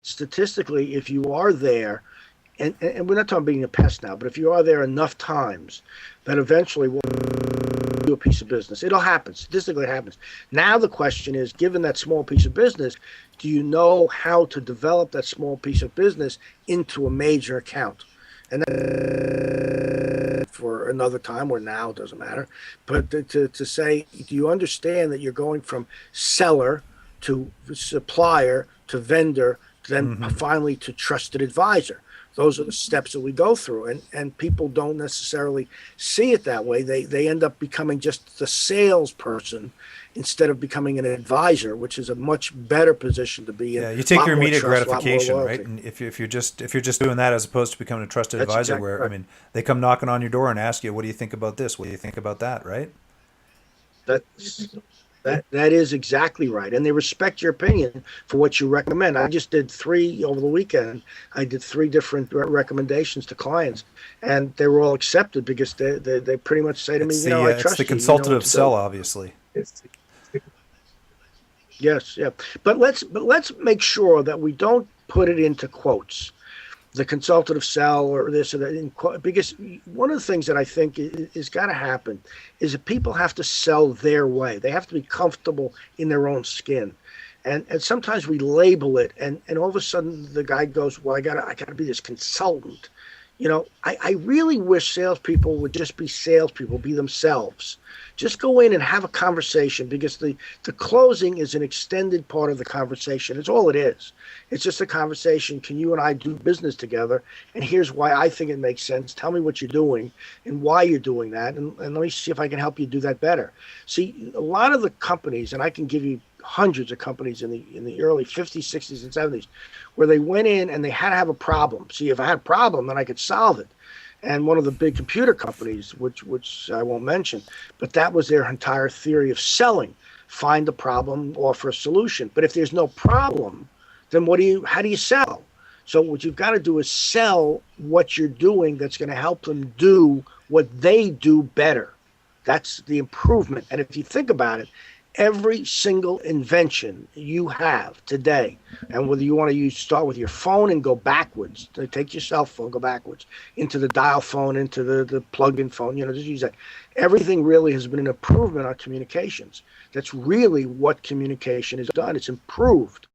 statistically, if you are there, and we're not talking being a pest now, but if you are there enough times, that eventually will do a piece of business. It'll happen. Statistically, it happens. Now the question is, given that small piece of business, do you know how to develop that small piece of business into a major account? And then for another time, or now, it doesn't matter. But to say, do you understand that you're going from seller to supplier to vendor, to then finally to trusted advisor? Those are the steps that we go through, and people don't necessarily see it that way. They end up becoming just the salesperson instead of becoming an advisor, which is a much better position to be in. Yeah, you take your immediate trust, gratification, right? And if you're just doing that as opposed to becoming a trusted That's advisor, exactly where right. I mean, they come knocking on your door and ask you, "What do you think about this? What do you think about that?" Right? That is exactly right, and they respect your opinion for what you recommend. I just did 3 over the weekend. I did 3 different recommendations to clients, and they were all accepted because they pretty much say to me, I trust you. It's the You know what consultative to sell, do. obviously. Yes, yeah, but let's make sure that we don't put it into quotes, the consultative sell or this or that, because one of the things that I think is got to happen is that people have to sell their way. They have to be comfortable in their own skin. And sometimes we label it, and all of a sudden the guy goes, well, I gotta be this consultant. I really wish salespeople would just be salespeople, be themselves. Just go in and have a conversation, because the closing is an extended part of the conversation. It's all it is. It's just a conversation. Can you and I do business together? And here's why I think it makes sense. Tell me what you're doing and why you're doing that. And let me see if I can help you do that better. See, a lot of the companies, and I can give you hundreds of companies in the early 50s, 60s, and 70s, where they went in and they had to have a problem. See, if I had a problem, then I could solve it. And one of the big computer companies, which I won't mention, but that was their entire theory of selling: find a problem, offer a solution. But if there's no problem, then how do you sell? So what you've got to do is sell what you're doing that's going to help them do what they do better. That's the improvement. And if you think about it, every single invention you have today, and whether you want to start with your phone and go backwards, take your cell phone, go backwards into the dial phone, into the plug-in phone, just use that. Everything really has been an improvement on communications. That's really what communication has done. It's improved.